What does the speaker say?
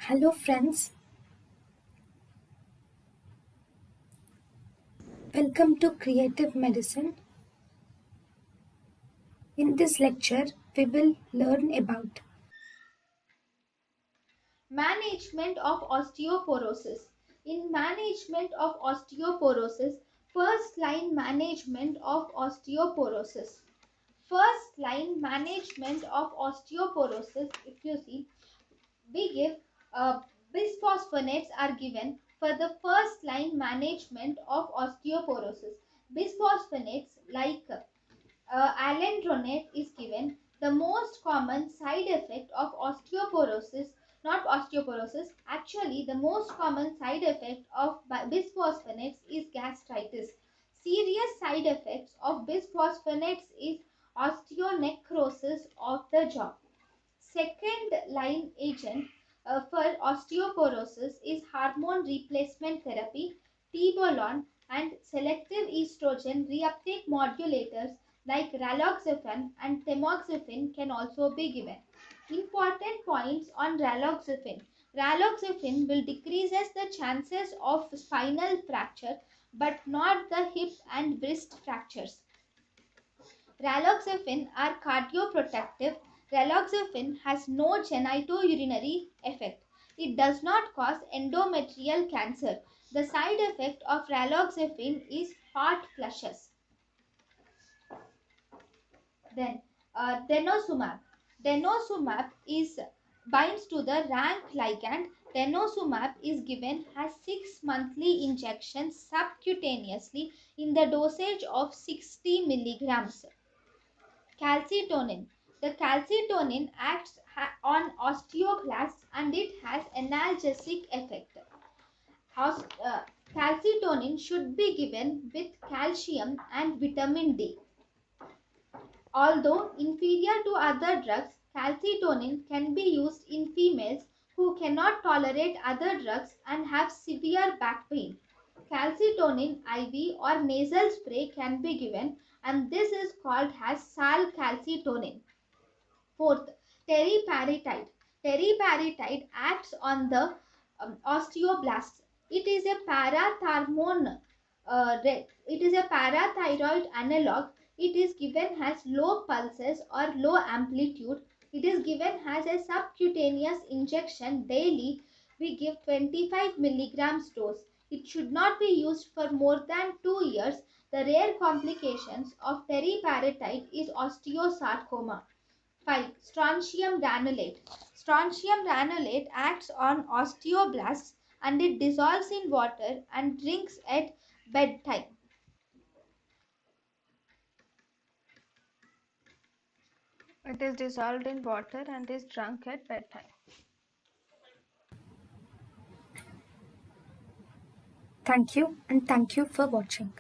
Hello friends, welcome to Creative Medicine. In this lecture, we will learn about Management of osteoporosis. In management of osteoporosis, first line management of osteoporosis. First line management of osteoporosis, if you see, we give bisphosphonates are given for the first line management of osteoporosis. Bisphosphonates like alendronate is given. The most common side effect of osteoporosis, not osteoporosis, actually the most common side effect of bisphosphonates is gastritis. Serious side effects of bisphosphonates is osteonecrosis of the jaw. Second line agent for osteoporosis is hormone replacement therapy, Tibolon, and selective estrogen reuptake modulators like Rayloxifin and tamoxifen can also be given. Important points on Rayloxifin. Rayloxifin will decreases the chances of spinal fracture but not the hip and wrist fractures. Raloxifin are cardioprotective. Raloxifin has no genitourinary effect. It does not cause endometrial cancer. The side effect of raloxifin is hot flushes. Then denosumab. Denosumab is binds to the rank ligand. Denosumab is given as 6 monthly injections subcutaneously in the dosage of 60 milligrams. Calcitonin. The calcitonin acts on osteoclasts and it has analgesic effect. Os- uh, Calcitonin should be given with calcium and vitamin D. Although inferior to other drugs, calcitonin can be used in females who cannot tolerate other drugs and have severe back pain. Calcitonin IV or nasal spray can be given, and this is called as salcalcitonin. Fourth, teriparatide. Teriparatide acts on the osteoblasts. It is a parathyroid analog. It is given as low pulses or low amplitude. It is given as a subcutaneous injection daily. We give 25 milligrams dose. It should not be used for more than 2 years. The rare complications of teriparatide is osteosarcoma. 5. Strontium granulate. Strontium granulate acts on osteoblasts and it dissolves in water and drinks at bedtime. It is dissolved in water and is drunk at bedtime. thank you and thank you for watching.